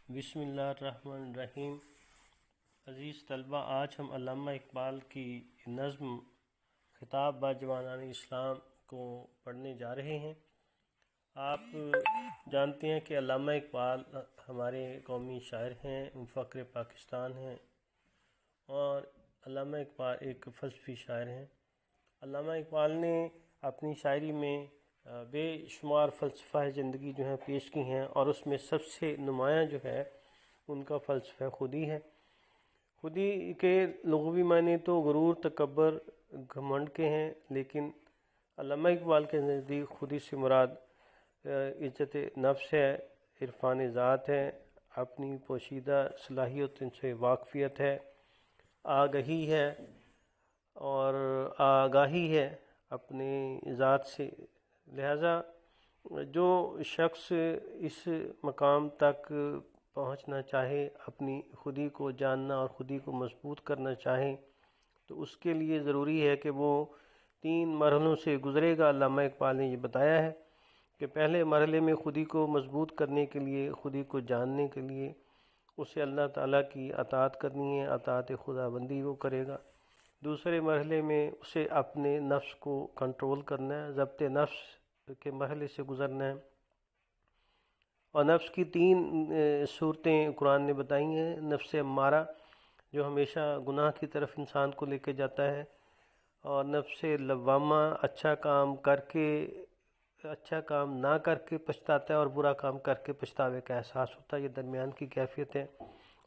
بسم اللہ الرحمن الرحیم۔ عزیز طلبہ، آج ہم علامہ اقبال کی نظم خطاب با جوانان اسلام کو پڑھنے جا رہے ہیں۔ آپ جانتے ہیں کہ علامہ اقبال ہمارے قومی شاعر ہیں، فخر پاکستان ہیں، اور علامہ اقبال ایک فلسفی شاعر ہیں۔ علامہ اقبال نے اپنی شاعری میں بے شمار فلسفہ زندگی جو ہیں پیش کی ہیں، اور اس میں سب سے نمایاں جو ہے ان کا فلسفہ خودی ہے۔ خودی کے لغوی معنی تو غرور، تکبر، گھمنڈ کے ہیں، لیکن علامہ اقبال کے نزدیک خودی سے مراد عزت نفس ہے، عرفان ذات ہے، اپنی پوشیدہ صلاحیتوں سے واقفیت ہے، آگہی ہے اور آگاہی ہے اپنے ذات سے۔ لہذا جو شخص اس مقام تک پہنچنا چاہے، اپنی خودی کو جاننا اور خودی کو مضبوط کرنا چاہے، تو اس کے لیے ضروری ہے کہ وہ 3 مرحلوں سے گزرے گا۔ علامہ اقبال نے یہ بتایا ہے کہ پہلے مرحلے میں خودی کو مضبوط کرنے کے لیے، خودی کو جاننے کے لیے اسے اللہ تعالیٰ کی اطاعت کرنی ہے، اطاعت خدا بندی وہ کرے گا۔ دوسرے مرحلے میں اسے اپنے نفس کو کنٹرول کرنا ہے، ضبط نفس کے مرحلے سے گزرنا ہے، اور نفس کی 3 صورتیں قرآن نے بتائی ہیں۔ نفس امارہ جو ہمیشہ گناہ کی طرف انسان کو لے کے جاتا ہے، اور نفس لوامہ اچھا کام نہ کر کے پچھتاتا ہے، اور برا کام کر کے پچھتاوے کا احساس ہوتا ہے، یہ درمیان کی کیفیت ہے۔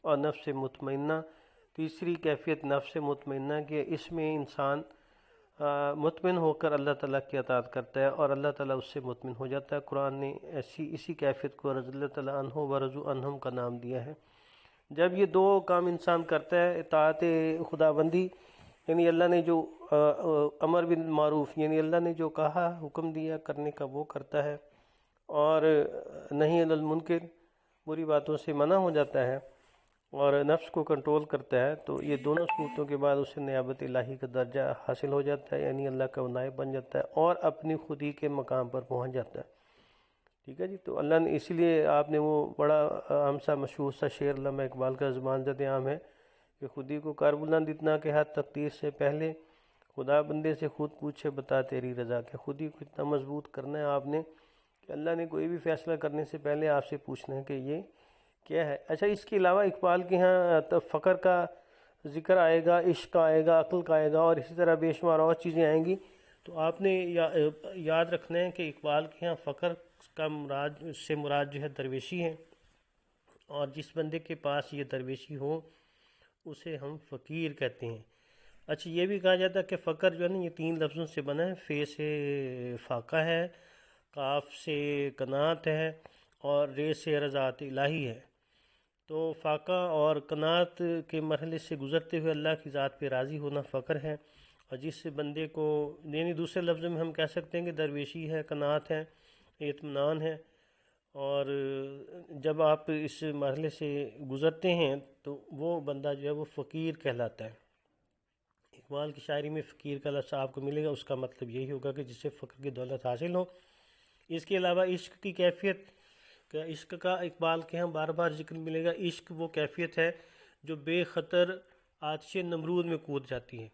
اور نفس مطمئنہ، تیسری کیفیت نفس مطمئنہ کی، اس میں انسان مطمئن ہو کر اللہ تعالیٰ کی اطاعت کرتا ہے اور اللہ تعالیٰ اس سے مطمئن ہو جاتا ہے۔ قرآن نے اسی کیفیت کو رضی اللہ تعالیٰ عنہ و رضوا عنہم کا نام دیا ہے۔ جب یہ 2 کام انسان کرتا ہے، اطاعت خدا بندی یعنی اللہ نے جو امر بالمعروف یعنی اللہ نے جو کہا، حکم دیا کرنے کا وہ کرتا ہے، اور نہی عن المنکر بری باتوں سے منع ہو جاتا ہے اور نفس کو کنٹرول کرتا ہے، تو یہ دونوں صورتوں کے بعد اسے نیابت الہی کا درجہ حاصل ہو جاتا ہے، یعنی اللہ کا نائب بن جاتا ہے اور اپنی خودی کے مقام پر پہنچ جاتا ہے۔ ٹھیک ہے جی، تو اللہ نے اسی لیے آپ نے وہ بڑا عام سا مشہور سا شعر علامہ اقبال کا زبان زد عام ہے کہ خودی کو کر بلند اتنا کہ ہر تقدیر سے پہلے خدا بندے سے خود پوچھے بتا تیری رضا، کہ خودی کو اتنا مضبوط کرنا ہے آپ نے کہ اللہ نے کوئی بھی فیصلہ کرنے سے پہلے آپ سے پوچھنا ہے کہ یہ کیا ہے۔ اچھا، اس کے علاوہ اقبال کے ہاں فقر کا ذکر آئے گا، عشق کا آئے گا، عقل کا آئے گا، اور اسی طرح بے شمار اور چیزیں آئیں گی۔ تو آپ نے یاد رکھنا ہے کہ اقبال کے ہاں فقر کا مراد جو ہے درویشی ہے، اور جس بندے کے پاس یہ درویشی ہو اسے ہم فقیر کہتے ہیں۔ اچھا، یہ بھی کہا جاتا ہے کہ فقر جو ہے نا یہ 3 لفظوں سے بنا ہے، فے سے فاقہ ہے، کاف سے قناعت ہے، اور رے سے رضاعت الہی ہے۔ تو فاقہ اور قناعت کے مرحلے سے گزرتے ہوئے اللہ کی ذات پہ راضی ہونا فقر ہے، اور جس بندے کو یعنی دوسرے لفظوں میں ہم کہہ سکتے ہیں کہ درویشی ہے، قناعت ہے، اطمینان ہے، اور جب آپ اس مرحلے سے گزرتے ہیں تو وہ بندہ جو ہے وہ فقیر کہلاتا ہے۔ اقبال کی شاعری میں فقیر کا لفظ آپ کو ملے گا، اس کا مطلب یہی ہوگا کہ جسے فقر کی دولت حاصل ہو۔ اس کے علاوہ عشق کی کیفیت، کہ عشق کا اقبال کے ہاں بار بار ذکر ملے گا۔ عشق وہ کیفیت ہے جو بے خطر آتش نمرود میں کود جاتی ہے،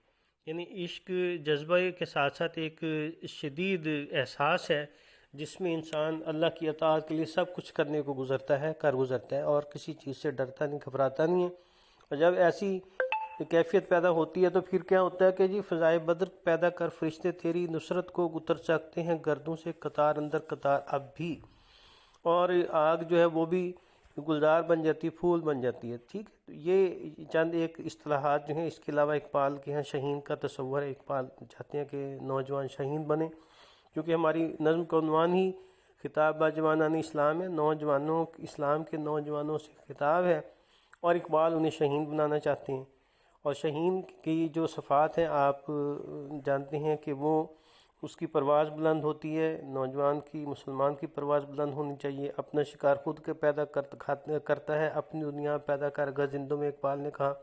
یعنی عشق جذبہ کے ساتھ ساتھ ایک شدید احساس ہے جس میں انسان اللہ کی اطاعت کے لیے سب کچھ کرنے کو گزرتا ہے اور کسی چیز سے ڈرتا نہیں، گھبراتا نہیں ہے۔ اور جب ایسی کیفیت پیدا ہوتی ہے تو پھر کیا ہوتا ہے کہ جی فضائے بدر پیدا کر فرشتے تیری نصرت کو اتر سکتے ہیں گردوں سے قطار اندر قطار اب بھی، اور آگ جو ہے وہ بھی گلزار بن جاتی، پھول بن جاتی ہے۔ ٹھیک ہے، تو یہ چند ایک اصطلاحات جو ہیں۔ اس کے علاوہ اقبال کے ہاں شہین کا تصور ہے، اقبال چاہتے ہیں کہ نوجوان شہین بنے، کیونکہ ہماری نظم کا عنوان ہی خطاب با جوانان اسلام ہے، نوجوانوں، اسلام کے نوجوانوں سے خطاب ہے، اور اقبال انہیں شہین بنانا چاہتے ہیں۔ اور شہین کی جو صفات ہیں آپ جانتے ہیں کہ وہ اس کی پرواز بلند ہوتی ہے، نوجوان کی، مسلمان کی پرواز بلند ہونی چاہیے، اپنا شکار خود کے پیدا کرتا ہے، اپنی دنیا پیدا کر گا زندوں میں، اقبال نے کہا۔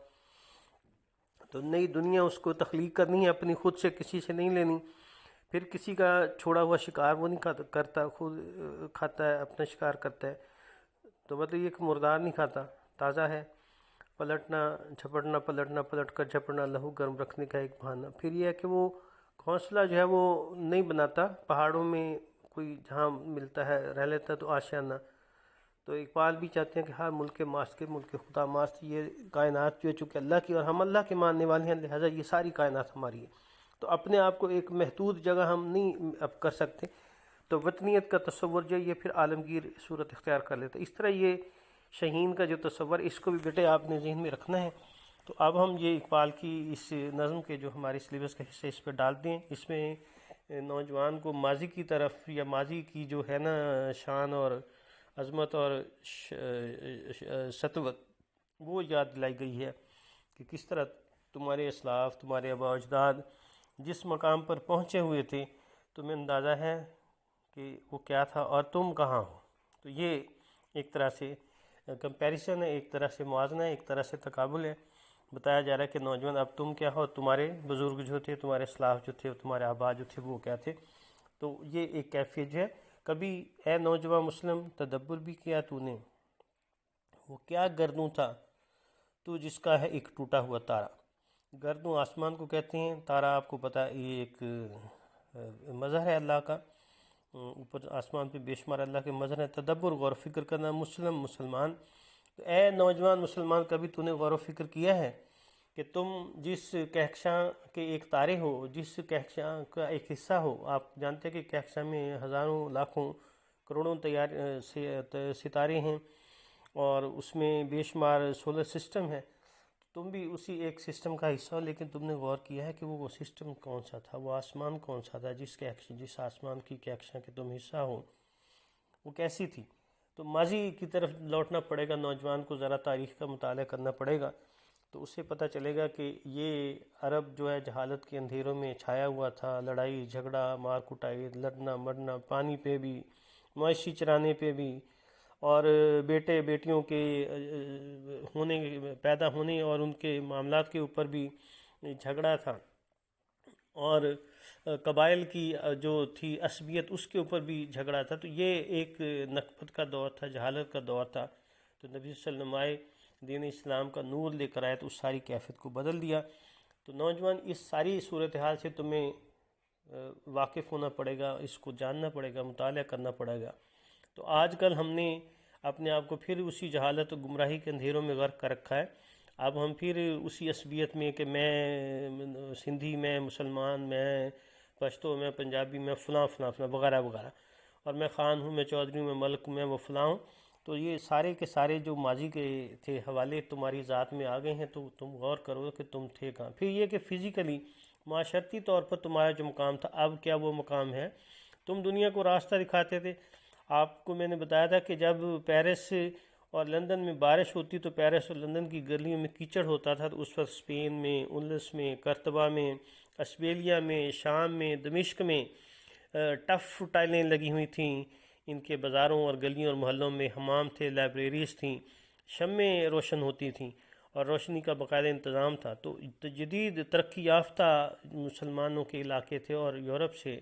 تو نئی دنیا اس کو تخلیق کرنی ہے، اپنی خود سے، کسی سے نہیں لینی۔ پھر کسی کا چھوڑا ہوا شکار وہ نہیں کرتا، خود کھاتا ہے، اپنا شکار کرتا ہے۔ تو مطلب یہ کہ مردار نہیں کھاتا، تازہ ہے۔ پلٹنا جھپٹنا، پلٹنا پلٹ کر جھپٹنا لہو گرم رکھنے کا ایک بہانہ۔ پھر یہ ہے کہ وہ گھونسلہ جو ہے وہ نہیں بناتا، پہاڑوں میں کوئی جہاں ملتا ہے رہ لیتا ہے تو آشیانہ۔ تو اقبال بھی چاہتے ہیں کہ ہر ملک ماست کے ملک خدا ماست، یہ کائنات جو ہے چونکہ اللہ کی اور ہم اللہ کے ماننے والے ہیں، لہٰذا یہ ساری کائنات ہماری ہے۔ تو اپنے آپ کو ایک محدود جگہ ہم نہیں اب کر سکتے، تو وطنیت کا تصور جو ہے یہ پھر عالمگیر صورت اختیار کر لیتا ہے۔ اس طرح یہ شہین کا جو تصور، اس کو بھی بیٹے آپ نے ذہن میں رکھنا ہے۔ تو اب ہم یہ اقبال کی اس نظم کے جو ہمارے سلیبس کا حصہ اس پہ ڈال دیں۔ اس میں نوجوان کو ماضی کی طرف یا ماضی کی جو ہے نا شان اور عظمت اور سطوت وہ یاد دلائی گئی ہے کہ کس طرح تمہارے اسلاف، تمہارے آباء و اجداد جس مقام پر پہنچے ہوئے تھے، تمہیں اندازہ ہے کہ وہ کیا تھا اور تم کہاں ہو۔ تو یہ ایک طرح سے کمپیریسن ہے، ایک طرح سے موازنہ ہے، ایک طرح سے تقابل ہے۔ بتایا جا رہا ہے کہ نوجوان اب تم کیا ہو، تمہارے بزرگ جو تھے، تمہارے اسلاف جو تھے، تمہارے آباء جو تھے وہ کیا تھے۔ تو یہ ایک کیفیت جو ہے، کبھی اے نوجوان مسلم تدبر بھی کیا تو نے، وہ کیا گردوں تھا تو جس کا ہے ایک ٹوٹا ہوا تارا۔ گردوں آسمان کو کہتے ہیں، تارا آپ کو پتہ ہے یہ ایک مظہر ہے اللہ کا، اوپر آسمان پہ بے شمار اللہ کے مظہر ہیں۔ تدبر غور و فکر کرنا، مسلمان۔ تو اے نوجوان مسلمان، کبھی تو نے غور و فکر کیا ہے کہ تم جس کہکشاں کے ایک تارے ہو، جس کہکشاں کا ایک حصہ ہو۔ آپ جانتے ہیں کہ کہکشاں میں ہزاروں لاکھوں کروڑوں ستارے ہیں اور اس میں بے شمار سولر سسٹم ہے۔ تم بھی اسی ایک سسٹم کا حصہ ہو، لیکن تم نے غور کیا ہے کہ وہ سسٹم کون سا تھا، وہ آسمان کون سا تھا، جس آسمان کی کہکشاں کے تم حصہ ہو وہ کیسی تھی۔ تو ماضی کی طرف لوٹنا پڑے گا نوجوان کو، ذرا تاریخ کا مطالعہ کرنا پڑے گا، تو اسے پتہ چلے گا کہ یہ عرب جو ہے جہالت کے اندھیروں میں چھایا ہوا تھا، لڑائی جھگڑا مار کٹائی، لڑنا مرنا، پانی پہ بھی، مویشی چرانے پہ بھی، اور بیٹے بیٹیوں کے پیدا ہونے اور ان کے معاملات کے اوپر بھی جھگڑا تھا، اور قبائل کی جو تھی عصبیت اس کے اوپر بھی جھگڑا تھا۔ تو یہ ایک نکبت کا دور تھا، جہالت کا دور تھا۔ تو نبی صلی اللہ علیہ وسلم آئے، دین اسلام کا نور لے کر آئے، تو اس ساری کیفیت کو بدل دیا۔ تو نوجوان اس ساری صورتحال سے تمہیں واقف ہونا پڑے گا، اس کو جاننا پڑے گا، مطالعہ کرنا پڑے گا۔ تو آج کل ہم نے اپنے آپ کو پھر اسی جہالت و گمراہی کے اندھیروں میں غرق کر رکھا ہے۔ اب ہم پھر اسی عصبیت میں کہ میں سندھی، میں مسلمان، میں پشتو، میں پنجابی، میں فلاں فلاں فلاں وغیرہ وغیرہ، اور میں خان ہوں، میں چودھری ہوں، میں ملک ہوں، میں وہ فلاں ہوں۔ تو یہ سارے کے سارے جو ماضی کے تھے حوالے تمہاری ذات میں آ گئے ہیں، تو تم غور کرو کہ تم تھے کہاں۔ پھر یہ کہ فزیکلی معاشرتی طور پر تمہارا جو مقام تھا، اب کیا وہ مقام ہے؟ تم دنیا کو راستہ دکھاتے تھے۔ آپ کو میں نے بتایا تھا کہ جب پیرس اور لندن میں بارش ہوتی تو پیرس اور لندن کی گلیوں میں کیچڑ ہوتا تھا، تو اس وقت اسپین میں، اولس میں، کرتبہ میں، اشبیلیا میں، شام میں، دمشق میں ٹف ٹائلیں لگی ہوئی تھیں، ان کے بازاروں اور گلیوں اور محلوں میں حمام تھے، لائبریریز تھیں، شمعیں روشن ہوتی تھیں اور روشنی کا باقاعدہ انتظام تھا۔ تو جدید ترقی یافتہ مسلمانوں کے علاقے تھے اور یورپ سے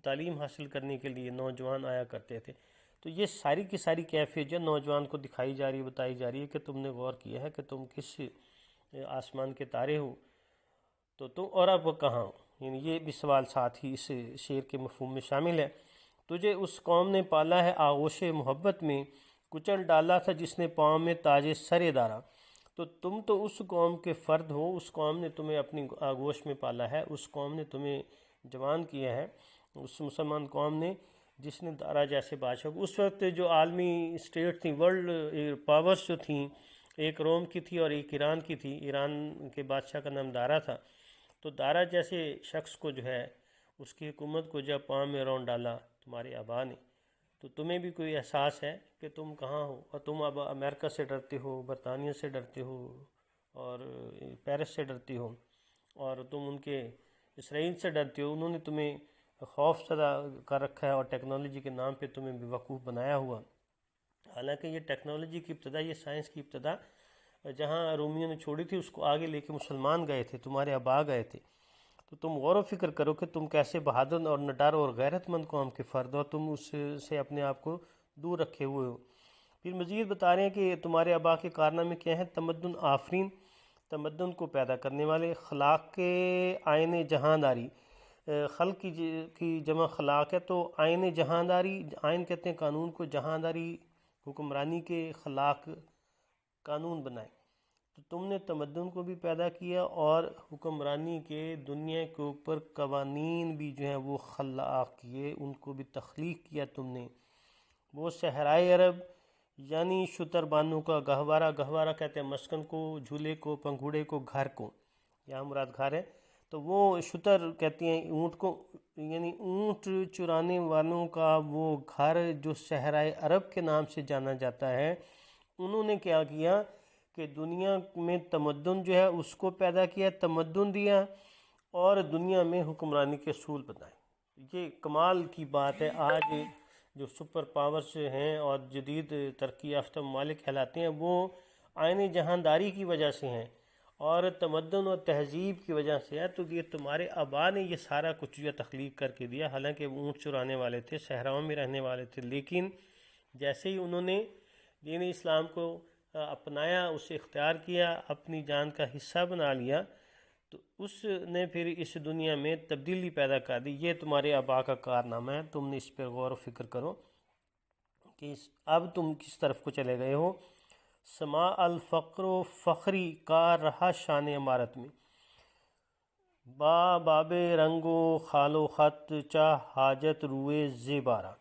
تعلیم حاصل کرنے کے لیے نوجوان آیا کرتے تھے۔ تو یہ ساری کی ساری کیفیت جو نوجوان کو دکھائی جا رہی ہے، بتائی جا رہی ہے کہ تم نے غور کیا ہے کہ تم کس آسمان کے تارے ہو، تو تم اور اب کہاں ہو۔ یعنی یہ بھی سوال ساتھ ہی اس شعر کے مفہوم میں شامل ہے۔ تجھے اس قوم نے پالا ہے آغوش محبت میں، کچل ڈالا تھا جس نے پاؤں میں تاج سر دارا۔ تو تم تو اس قوم کے فرد ہو، اس قوم نے تمہیں اپنی آغوش میں پالا ہے، اس قوم نے تمہیں جوان کیا ہے، اس مسلمان قوم نے جس نے دارا جیسے بادشاہ کو۔ اس وقت جو عالمی اسٹیٹ تھیں، ورلڈ پاورز جو تھیں، ایک روم کی تھی اور ایک ایران کی تھی۔ ایران کے بادشاہ کا نام دارا تھا۔ تو دارا جیسے شخص کو جو ہے، اس کی حکومت کو جب پاؤں میں رون ڈالا تمہارے آبا نے، تو تمہیں بھی کوئی احساس ہے کہ تم کہاں ہو، اور تم اب امریکہ سے ڈرتے ہو، برطانیہ سے ڈرتے ہو، اور پیرس سے ڈرتے ہو، اور تم ان کے اسرائیل سے ڈرتے ہو۔ انہوں نے تمہیں خوف زدہ کر رکھا ہے اور ٹیکنالوجی کے نام پہ تمہیں بیوقوف بنایا ہوا۔ حالانکہ یہ ٹیکنالوجی کی ابتدا، یہ سائنس کی ابتدا جہاں رومیوں نے چھوڑی تھی، اس کو آگے لے کے مسلمان گئے تھے، تمہارے آبا گئے تھے۔ تو تم غور و فکر کرو کہ تم کیسے بہادر اور نڈر اور غیرت مند قوم کے فرد ہو، تم اس سے اپنے آپ کو دور رکھے ہوئے ہو۔ پھر مزید بتا رہے ہیں کہ تمہارے آبا کے کارنامے کیا ہیں؟ تمدن آفرین، تمدن کو پیدا کرنے والے، خلاق کے آئین جہانداری، خلق کی جمع خلاق ہے، تو آئین جہانداری، آئین کہتے ہیں قانون کو، جہانداری حکمرانی کے، خلاق قانون بنائے، تو تم نے تمدن کو بھی پیدا کیا اور حکمرانی کے، دنیا کے اوپر قوانین بھی جو ہیں وہ خلاق کیے، ان کو بھی تخلیق کیا تم نے۔ وہ صحرائے عرب یعنی شتر بانوں کا گہوارہ، گہوارہ کہتے ہیں مسکن کو، جھولے کو، پنگھوڑے کو، گھر کو، یہاں مراد گھر ہے، تو وہ شتر کہتی ہیں اونٹ کو، یعنی اونٹ چرانے والوں کا وہ گھر جو صحرائے عرب کے نام سے جانا جاتا ہے، انہوں نے کیا کیا کہ دنیا میں تمدن جو ہے اس کو پیدا کیا، تمدن دیا، اور دنیا میں حکمرانی کے اصول بنائے۔ یہ کمال کی بات ہے۔ آج جو سپر پاورز ہیں اور جدید ترقی یافتہ ممالک کہلاتے ہیں، وہ آئین جہانداری کی وجہ سے ہیں اور تمدن اور تہذیب کی وجہ سے ہے۔ تو یہ تمہارے آبا نے یہ سارا کچھ جو تخلیق کر کے دیا، حالانکہ وہ اونٹ چرانے والے تھے، صحراؤں میں رہنے والے تھے، لیکن جیسے ہی انہوں نے دین اسلام کو اپنایا، اسے اختیار کیا، اپنی جان کا حصہ بنا لیا، تو اس نے پھر اس دنیا میں تبدیلی پیدا کر دی۔ یہ تمہارے آبا کا کارنامہ ہے، تم نے اس پر غور و فکر کرو کہ اب تم کس طرف کو چلے گئے ہو۔ سما الفقر و فخری کا رہا شان عمارت میں، باب رنگ و خال و خط چاہ حاجت روئے زیبارہ۔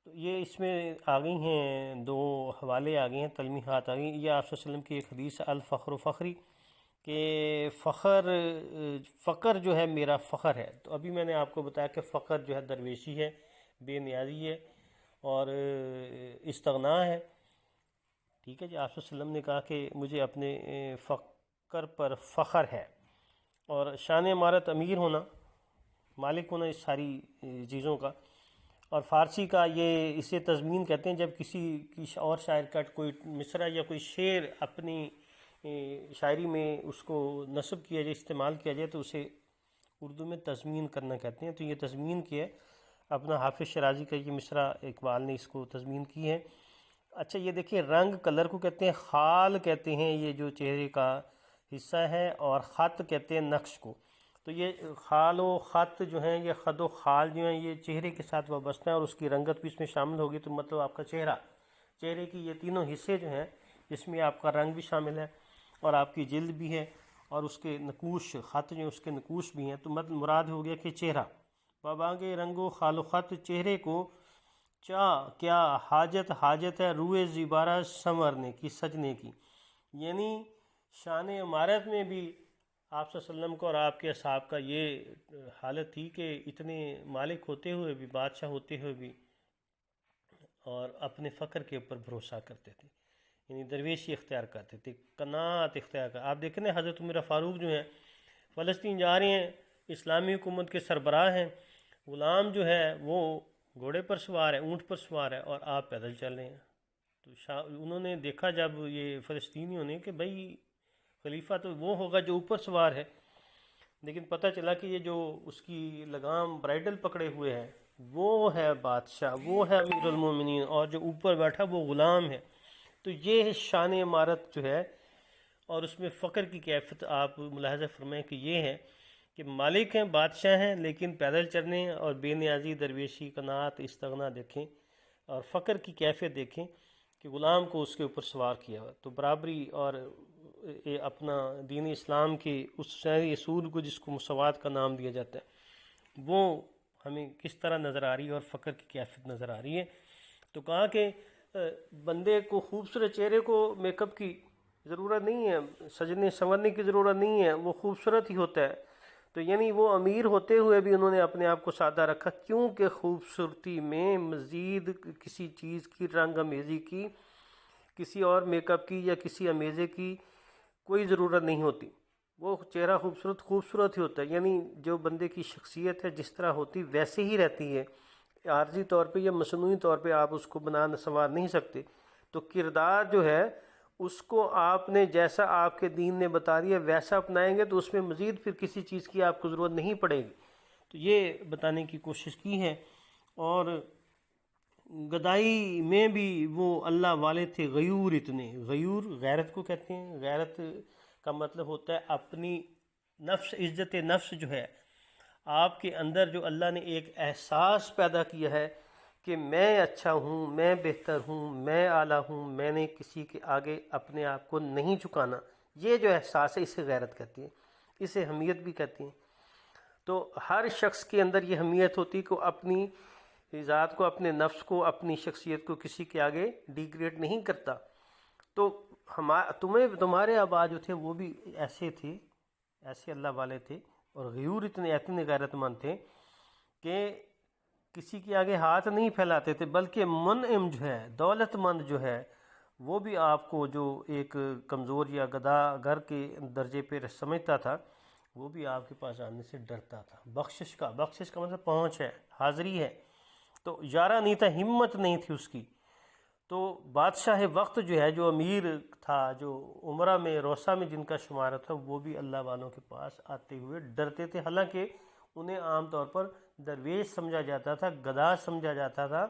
تو یہ اس میں آ گئی ہیں دو حوالے آ گئے ہیں، تلمیحات آ گئی ہیں۔ یہ آپ صلی اللہ علیہ وسلم کی ایک حدیث الفخر و فخری، کہ فقر جو ہے میرا فخر ہے۔ تو ابھی میں نے آپ کو بتایا کہ فقر جو ہے درویشی ہے، بے نیازی ہے اور استغنا ہے، ٹھیک ہے جی۔ آپ صلی اللہ علیہ وسلم نے کہا کہ مجھے اپنے فقر پر فخر ہے، اور شان عمارت امیر ہونا، مالک ہونا اس ساری چیزوں کا۔ اور فارسی کا یہ اسے تضمین کہتے ہیں، جب کسی اور شاعر کا کوئی مصرع یا کوئی شعر اپنی شاعری میں اس کو نصب کیا جائے، استعمال کیا جائے، تو اسے اردو میں تضمین کرنا کہتے ہیں۔ تو یہ تضمین کیا ہے اپنا حافظ شیرازی کا یہ مصرع، اقبال نے اس کو تضمین کی ہے۔ اچھا یہ دیکھیں، رنگ کلر کو کہتے ہیں، خال کہتے ہیں یہ جو چہرے کا حصہ ہے، اور خط کہتے ہیں نقش کو۔ تو یہ خال و خط جو ہیں، یہ خد و خال جو ہیں، یہ چہرے کے ساتھ وابستہ ہیں، اور اس کی رنگت بھی اس میں شامل ہوگی، تو مطلب آپ کا چہرے کی یہ تینوں حصے جو ہیں، اس میں آپ کا رنگ بھی شامل ہے اور آپ کی جلد بھی ہے، اور اس کے نقوش، خط جو اس کے نقوش بھی ہیں، تو مطلب مراد ہو گیا کہ چہرہ۔ بابانگے رنگ و خال و خط چہرے کو، کیا حاجت ہے روئے زیبارہ سنورنے کی، سجنے کی۔ یعنی شان عمارت میں بھی آپ صلی اللہ علیہ وسلم کو اور آپ کے اصحاب کا یہ حالت تھی کہ اتنے مالک ہوتے ہوئے بھی، بادشاہ ہوتے ہوئے بھی، اور اپنے فقر کے اوپر بھروسہ کرتے تھے، یعنی درویشی اختیار کرتے تھے، قناعت اختیار کرتے۔ آپ دیکھیں نا، حضرت عمر فاروق جو ہیں فلسطین جا رہے ہیں، اسلامی حکومت کے سربراہ ہیں، غلام جو ہے وہ گھوڑے پر سوار ہے، اونٹ پر سوار ہے، اور آپ پیدل چل رہے ہیں۔ تو انہوں نے دیکھا جب یہ فلسطینیوں نے کہ بھائی خلیفہ تو وہ ہوگا جو اوپر سوار ہے، لیکن پتہ چلا کہ یہ جو اس کی لگام برائڈل پکڑے ہوئے ہے وہ ہے بادشاہ، وہ ہے امیر المومنین، اور جو اوپر بیٹھا وہ غلام ہے۔ تو یہ شان عمارت جو ہے، اور اس میں فقر کی کیفیت آپ ملاحظہ فرمائیں کہ یہ ہے کہ مالک ہیں، بادشاہ ہیں، لیکن پیدل چلنے اور بے نیازی، درویشی، قناعت، استغنا دیکھیں، اور فقر کی کیفیت دیکھیں کہ غلام کو اس کے اوپر سوار کیا ہوا۔ تو برابری اور اپنا دین اسلام کے اس شرعی اصول کو، جس کو مساوات کا نام دیا جاتا ہے، وہ ہمیں کس طرح نظر آ رہی ہے، اور فقر کی کیفیت نظر آ رہی ہے۔ تو کہا کہ بندے کو خوبصورت چہرے کو میک اپ کی ضرورت نہیں ہے، سجنے سنورنے کی ضرورت نہیں ہے، وہ خوبصورت ہی ہوتا ہے۔ تو یعنی وہ امیر ہوتے ہوئے بھی انہوں نے اپنے آپ کو سادہ رکھا، کیونکہ خوبصورتی میں مزید کسی چیز کی رنگ امیزی کی، کسی اور میک اپ کی یا کسی امیزے کی کوئی ضرورت نہیں ہوتی۔ وہ چہرہ خوبصورت ہی ہوتا ہے، یعنی جو بندے کی شخصیت ہے جس طرح ہوتی ویسے ہی رہتی ہے، عارضی طور پہ یا مصنوعی طور پہ آپ اس کو بنا سنوار نہیں سکتے۔ تو کردار جو ہے اس کو آپ نے جیسا آپ کے دین نے بتا دیا ویسا اپنائیں گے، تو اس میں مزید پھر کسی چیز کی آپ کو ضرورت نہیں پڑے گی۔ تو یہ بتانے کی کوشش کی ہے، اور گدائی میں بھی وہ اللہ والے تھے غیور اتنے. غیور غیرت کو کہتے ہیں. غیرت کا مطلب ہوتا ہے اپنی نفس، عزت نفس جو ہے آپ کے اندر، جو اللہ نے ایک احساس پیدا کیا ہے کہ میں اچھا ہوں، میں بہتر ہوں، میں اعلیٰ ہوں، میں نے کسی کے آگے اپنے آپ کو نہیں جھکانا. یہ جو احساس ہے اسے غیرت کہتی ہیں، اسے حمیت بھی کہتی ہیں. تو ہر شخص کے اندر یہ حمیت ہوتی ہے کہ وہ اپنی ذات کو، اپنے نفس کو، اپنی شخصیت کو کسی کے آگے ڈیگریڈ نہیں کرتا. تو تمہارے آبا جو تھے وہ بھی ایسے تھے، ایسے اللہ والے تھے، اور غیور اتنے غیرت مند تھے کہ کسی کے آگے ہاتھ نہیں پھیلاتے تھے، بلکہ منعم جو ہے، دولت مند جو ہے، وہ بھی آپ کو جو ایک کمزور یا گدھا گھر کے درجے پہ سمجھتا تھا، وہ بھی آپ کے پاس آنے سے ڈرتا تھا. بخشش کا مطلب پہنچ ہے، حاضری ہے. تو یارہ نہیں تھا، ہمت نہیں تھی اس کی. تو بادشاہ وقت جو ہے، جو امیر تھا، جو عمرہ میں روسا میں جن کا شمار تھا، وہ بھی اللہ والوں کے پاس آتے ہوئے ڈرتے تھے. حالانکہ انہیں عام طور پر درویش سمجھا جاتا تھا، گدھا سمجھا جاتا تھا،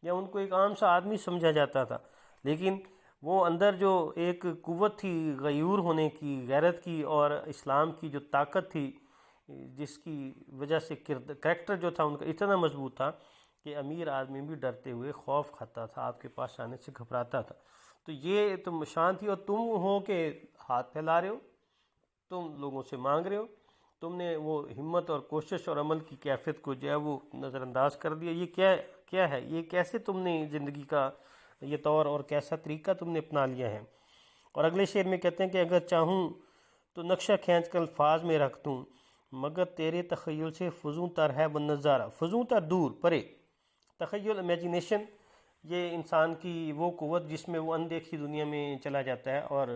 یا ان کو ایک عام سا آدمی سمجھا جاتا تھا. لیکن وہ اندر جو ایک قوت تھی غیور ہونے کی، غیرت کی، اور اسلام کی جو طاقت تھی، جس کی وجہ سے کریکٹر جو تھا ان کا اتنا مضبوط تھا کہ امیر آدمی بھی ڈرتے ہوئے خوف کھاتا تھا، آپ کے پاس آنے سے گھبراتا تھا. تو یہ تم شان تھی، اور تم ہو کہ ہاتھ پھیلا رہے ہو، تم لوگوں سے مانگ رہے ہو. تم نے وہ ہمت اور کوشش اور عمل کی کیفیت کو جو ہے وہ نظر انداز کر دیا. یہ کیا ہے؟ یہ کیسے تم نے زندگی کا یہ طور اور کیسا طریقہ تم نے اپنا لیا ہے؟ اور اگلے شعر میں کہتے ہیں کہ اگر چاہوں تو نقشہ کھینچ کر الفاظ میں رکھ دوں، مگر تیرے تخیل سے فزوں تر ہے بنظارہ. فزوں تر، دور، پرے. تخیل، امیجینیشن، یہ انسان کی وہ قوت جس میں وہ اندیکھی دنیا میں چلا جاتا ہے، اور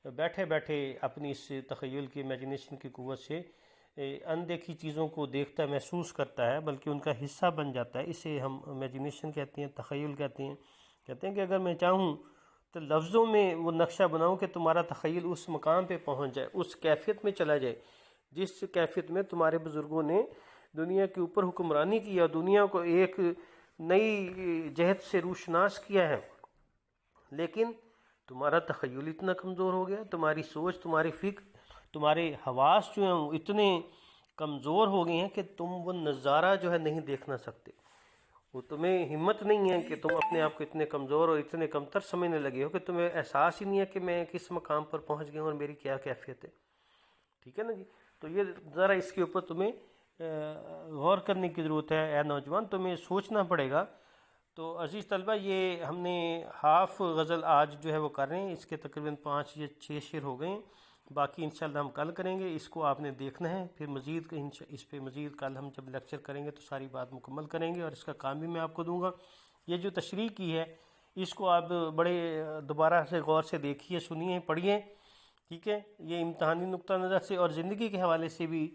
بیٹھے بیٹھے اپنی اس تخیل کی، امیجینیشن کی قوت سے اندیکھی چیزوں کو دیکھتا ہے، محسوس کرتا ہے، بلکہ ان کا حصہ بن جاتا ہے. اسے ہم امیجینیشن کہتے ہیں، تخیل کہتے ہیں. کہتے ہیں کہ اگر میں چاہوں تو لفظوں میں وہ نقشہ بناؤں کہ تمہارا تخیل اس مقام پہ پہنچ جائے، اس کیفیت میں چلا جائے جس کیفیت میں تمہارے بزرگوں نے دنیا کے اوپر حکمرانی کی اور دنیا کو ایک نئی جہت سے روشناس کیا ہے. لیکن تمہارا تخیل اتنا کمزور ہو گیا، تمہاری سوچ، تمہاری فکر، تمہارے حواس جو ہیں وہ اتنے کمزور ہو گئے ہیں کہ تم وہ نظارہ جو ہے نہیں دیکھ نہ سکتے. وہ تمہیں ہمت نہیں ہے کہ تم اپنے آپ کو اتنے کمزور اور اتنے کمتر سمجھنے لگے ہو کہ تمہیں احساس ہی نہیں ہے کہ میں کس مقام پر پہنچ گیا ہوں اور میری کیا کیفیت ہے. ٹھیک ہے نا جی؟ تو یہ ذرا اس کے اوپر تمہیں غور کرنے کی ضرورت ہے. اے نوجوان، تمہیں سوچنا پڑے گا. تو عزیز طلبہ، یہ ہم نے ہاف غزل آج جو ہے وہ کر رہے ہیں. اس کے تقریباً 5 یا 6 شعر ہو گئے ہیں. باقی انشاءاللہ ہم کل کریں گے. اس کو آپ نے دیکھنا ہے، پھر مزید اس پہ مزید کل ہم جب لیکچر کریں گے تو ساری بات مکمل کریں گے، اور اس کا کام بھی میں آپ کو دوں گا. یہ جو تشریح کی ہے اس کو آپ بڑے دوبارہ سے غور سے دیکھیے، سنیے، پڑھیے. ٹھیک ہے؟ یہ امتحانی نقطہ نظر سے اور زندگی کے حوالے سے بھی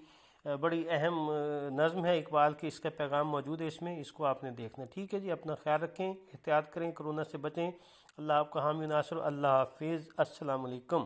بڑی اہم نظم ہے اقبال کی. اس کا پیغام موجود ہے اس میں، اس کو آپ نے دیکھنا. ٹھیک ہے جی؟ اپنا خیال رکھیں، احتیاط کریں، کرونا سے بچیں. اللہ آپ کا حامی و ناصر. اللہ حافظ. السلام علیکم.